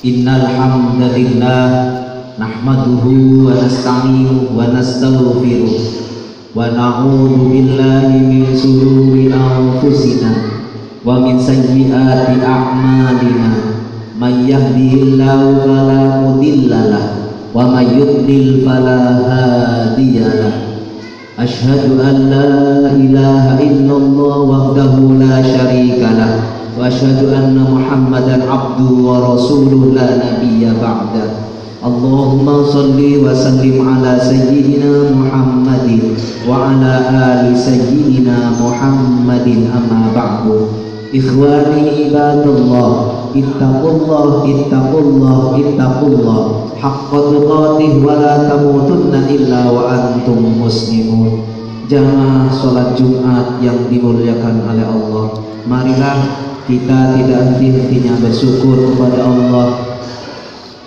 Innal hamdalillah nahmaduhu wa nasta'inuhu wa nastaghfiruh wa na'udzu billahi min shururi anfusina wa min sayyiati a'malina. May yahdihillahu fala mudhillalah wa may yudlil fala hadiyalah. Asyhadu an la ilaha illallah wahdahu la syarikalah wa asyhadu anna Muhammadan abduhu wa rasuluh la nabiyya ba'da. Allahumma salli wa sallim ala sayyidina Muhammadin wa ala ali sayyidina Muhammadin, amma ba'du. Ikhwani ibadallah, ittaqullah haqqa tuqatih wa la tamutunna illa wa antum muslimun. Jamaah salat Jumat yang dimuliakan oleh Allah, marilah kita tidak henti-hentinya bersyukur kepada Allah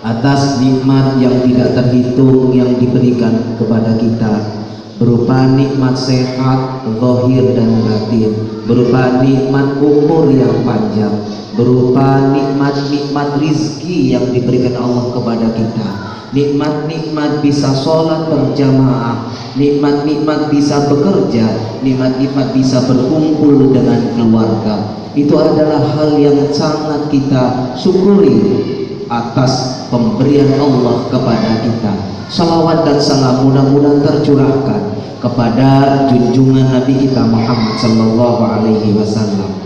atas nikmat yang tidak terhitung yang diberikan kepada kita, berupa nikmat sehat zahir dan batin, berupa nikmat umur yang panjang, berupa nikmat-nikmat rizki yang diberikan Allah kepada kita, nikmat-nikmat bisa sholat berjamaah, nikmat-nikmat bisa bekerja, nikmat-nikmat bisa berkumpul dengan keluarga. Itu adalah hal yang sangat kita syukuri atas pemberian Allah kepada kita. Salawat dan salam mudah-mudahan tercurahkan kepada junjungan Nabi kita Muhammad sallallahu alaihi wasallam.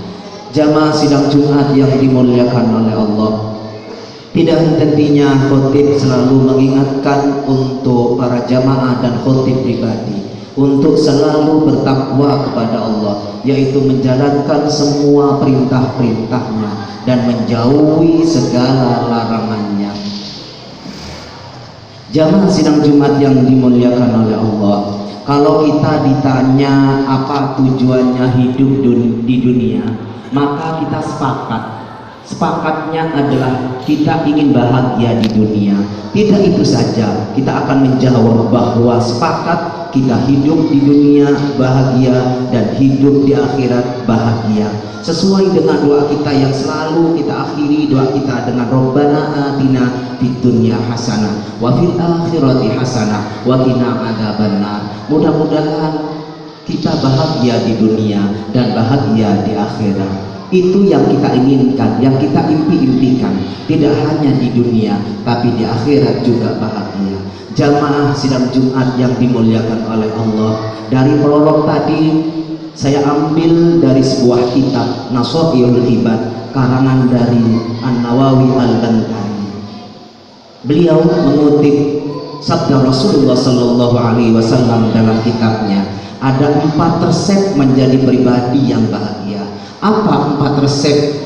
Jamaah sidang Jumat yang dimuliakan oleh Allah, tidak henti-hentinya khotib selalu mengingatkan untuk para jamaah dan khotib pribadi untuk selalu bertakwa kepada Allah, yaitu menjalankan semua perintah-perintahnya dan menjauhi segala larangannya. Jamaah sidang Jumat yang dimuliakan oleh Allah, kalau kita ditanya apa tujuannya hidup di dunia, maka kita sepakatnya adalah kita ingin bahagia di dunia. Tidak itu saja, kita akan menjawab bahwa sepakat kita hidup di dunia bahagia dan hidup di akhirat bahagia, sesuai dengan doa kita yang selalu kita akhiri doa kita dengan Rabbana atina fid dunya hasanah wa fil akhirati hasanah wa qina adzabannar. Mudah-mudahan kita bahagia di dunia dan bahagia di akhirat. Itu yang kita inginkan, yang kita impi-impikan, tidak hanya di dunia tapi di akhirat juga bahagia. Jamaah sidang Jumat yang dimuliakan oleh Allah, dari prolog tadi saya ambil dari sebuah kitab Nasaihul Ibad karangan dari An-Nawawi Al-Bantani. Beliau mengutip sabda Rasulullah sallallahu alaihi wasallam dalam kitabnya, ada 4 resep menjadi pribadi yang bahagia. Apa 4 resep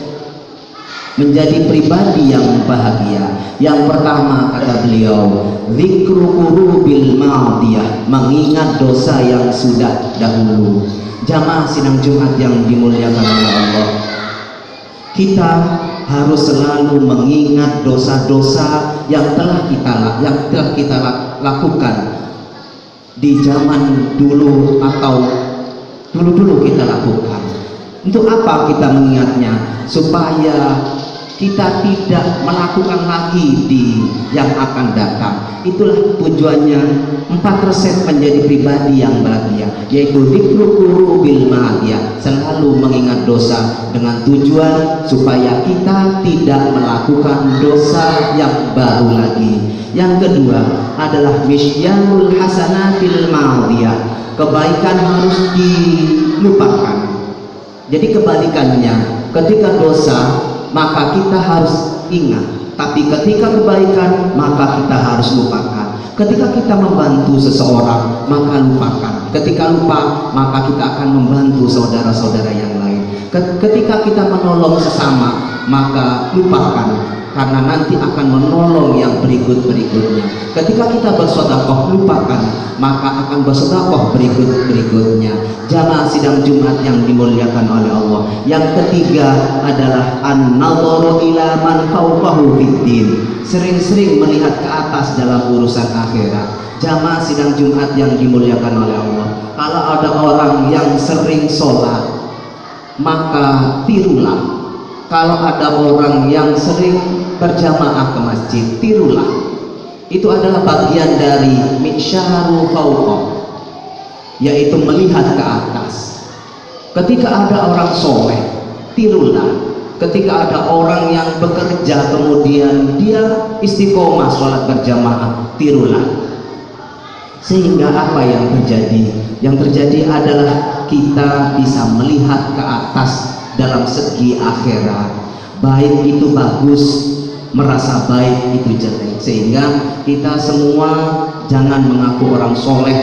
menjadi pribadi yang bahagia? Yang pertama, kata beliau, dzikru qurubil madiyah, mengingat dosa yang sudah dahulu. Jamaah sidang Jumat yang dimuliakan oleh Allah, kita harus selalu mengingat dosa-dosa yang telah kita lakukan di zaman dulu atau dulu kita lakukan. Untuk apa kita mengingatnya? Supaya kita tidak melakukan lagi di yang akan datang. Itulah tujuannya 4 resep menjadi pribadi yang bahagia, yaitu dzikru qurubil madiyah, selalu mengingat dosa dengan tujuan supaya kita tidak melakukan dosa yang baru lagi. Yang kedua adalah misyarul hasanatil madiyah, kebaikan harus dilupakan. Jadi kebalikannya, ketika dosa maka kita harus ingat, tapi ketika kebaikan maka kita harus lupakan. Ketika kita membantu seseorang maka lupakan, ketika lupa maka kita akan membantu saudara-saudara yang lain. Ketika kita menolong sesama maka lupakan, karena nanti akan menolong yang berikut-berikutnya. Ketika kita bersedekah lupakan, maka akan bersedekah berikut-berikutnya. Jamaah sidang Jumat yang dimuliakan oleh Allah, yang ketiga adalah an-nadharu ila man fawqahu fid-din, sering-sering melihat ke atas dalam urusan akhirat. Jamaah sidang Jumat yang dimuliakan oleh Allah, kalau ada orang yang sering sholat maka tirulah. Kalau ada orang yang sering berjamaah ke masjid, tirulah. Itu adalah bagian dari mi'syaru fauqa, yaitu melihat ke atas. Ketika ada orang soleh, tirulah. Ketika ada orang yang bekerja kemudian dia istiqomah sholat berjamaah, tirulah. Sehingga apa yang terjadi? Yang terjadi adalah kita bisa melihat ke atas dalam segi akhirat. Baik itu bagus, merasa baik itu jelek. Sehingga kita semua jangan mengaku orang soleh,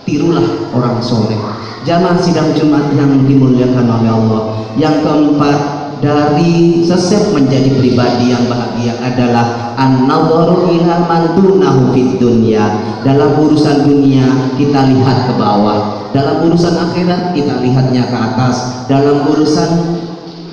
tirulah orang soleh. Jamaah sidang Jumat yang dimuliakan oleh Allah. Yang keempat, dari sesep menjadi pribadi yang bahagia adalah an-nadharu ila man dunahu fid dunya. Dalam urusan dunia kita lihat ke bawah, dalam urusan akhirat kita lihatnya ke atas, dalam urusan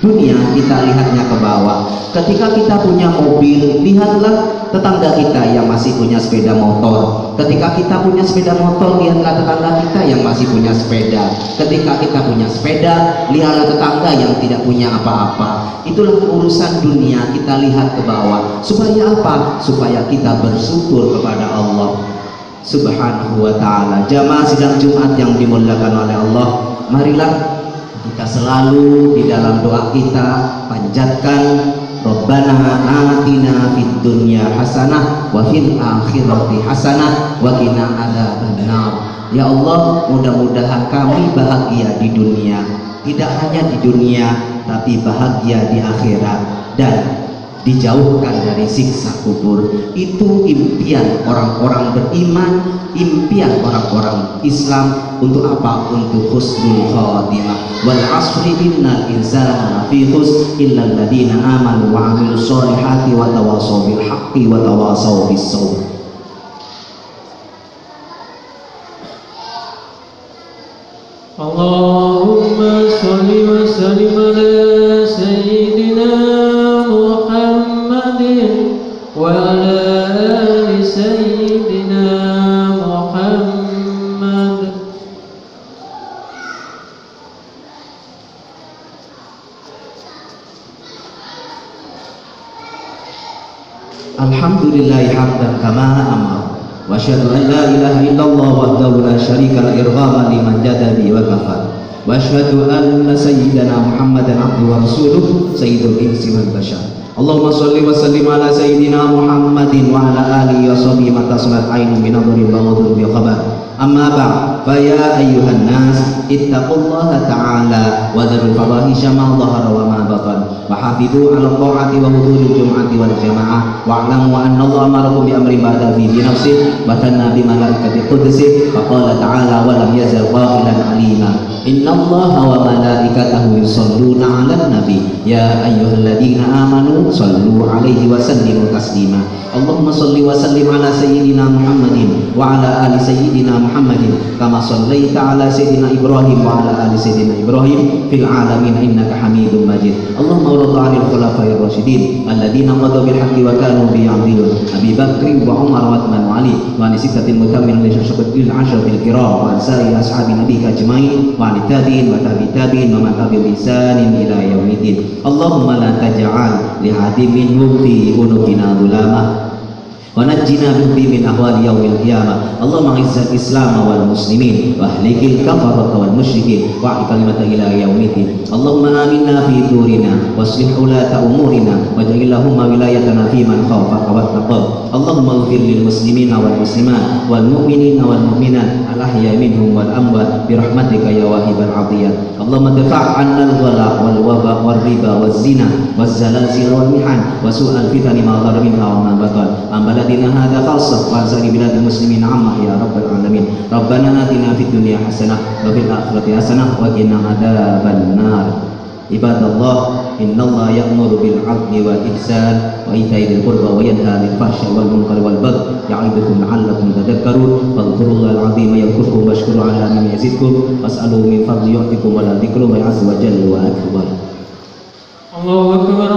dunia kita lihatnya ke bawah. Ketika kita punya mobil, lihatlah tetangga kita yang masih punya sepeda motor. Ketika kita punya sepeda motor, lihatlah tetangga kita yang masih punya sepeda. Ketika kita punya sepeda, lihatlah tetangga yang tidak punya apa-apa. Itulah urusan dunia, kita lihat ke bawah. Supaya apa? Supaya kita bersyukur kepada Allah Subhanahu wa ta'ala. Jamaah sidang Jumat yang dimuliakan oleh Allah, marilah kita selalu di dalam doa kita panjatkan Rabbana atina fid dunya hasanah wa fil akhirati hasanah wa qina adzabannar. Ya Allah, mudah-mudahan kami bahagia di dunia, tidak hanya di dunia tapi bahagia di akhirat dan dijauhkan dari siksa kubur. Itu impian orang-orang beriman, impian orang-orang Islam. Untuk apa? Untuk husnul khatimah. Wal asri innal insana lafi khusr illa alladziina aamanu wa 'amilus shalihati wa tawashaw bil haqqi wa tawashaw bis sabr. Allahumma shalli wa sallim ala sayyidina Muhammadin wa ala ali sayyidina Muhammad. Alhamdulillahi hamdan kama amara wa asyhadu an la ilaha illallah wahdahu la syarika la irghama liman jada bi wa kafar wa asyhadu anna sayyidana Muhammadan abduhu wa rasuluh sayyidul insi wal bashar. Allahumma shalli wa sallim ala sayyidina Muhammadin wa ala alihi wa sahbihi ma tasmat ainu min nadhri wa madhur bi khabar. Amma ba'd, fa ya ayyuhan nas ittaqullaha ta'ala wa dharul fawahisha ma dhahara wa ma batan wa hafidhu 'ala ta'ati wa huduril jum'ati wal jama'ah wa 'lamu anna Allah amarakum bi amrin ba'da fi nafsihi wa tanna bi malaikati qudsi wa qala ta'ala wa lam yazal qa'ilan 'alima inna Allaha wa malaikatahu yusholluna 'alan nabi ya ayyuhalladzina amanu shallu 'alaihi wa sallimu taslima. Allahumma shalli wa sallim ala sayyidina Muhammadin wa ala ali sayyidina Muhammadin kama shallaita ala sayyidina Ibrahim wa ala ali sayyidina Ibrahim fil alamin innaka Hamidum Majid. Allahumma warḍa 'anil khulafa'ir rasyidin alladziina qadaw bil haqqi wa kanu bi ya'dilun Abi Bakr wa Umar wa Uthman wa Ali wa an sittatil mutammin li syashabatil 'ashratil kiram wa an sa'iri ashabi nabiyika ajma'in wa an tabi'in wa tabi'in wa man tabi'ahum bi ihsanin ila yaumiddin. Allahumma la taj'al li hadin minhum fi unukina dhulamah wa najjina bihi min ahwali yaumil qiyamah. Allahumma izzil islam wal muslimin wa ahlikil kafarata wal musyrikin wa kalimata ila yaumiddin. Allahumma aminna fi durina waslih ulata umurina waj'al lahumma wilayatana fi man khafaka wattaqab. Allahumma ighfir lil muslimina wal muslimat wal mu'minina wal mu'minat al ahya'i minhum wal amwat bi rahmatika ya wahibal 'atiyat. Allahumma dafa' 'anna al ghala wal waba wal riba waz zina waz zalazil wal mihan wa su'al fitani ma dhara minha wa ma batan. Baladina hadza khassah wa sa'iri biladil muslimin amma ya rabbal alamin. Rabbana atina fid dunya hasanah wa fil akhirati hasanah wa qina adzaban nar. Ibadallah, innallaha ya'muru bil 'adli wal ihsan wa ita'i dzil qurba wa yanha 'anil fahsya'i wal munkari wal baghi ya'idukum la'allakum tadhakkarun. Fadhkurullahal 'azima yadhkurkum washkuru 'ala ma yazidkum was'aluhu min fadli yu'tikum wa la dzikrullahi 'azza wa jalla wa akbar. Allahu akbar.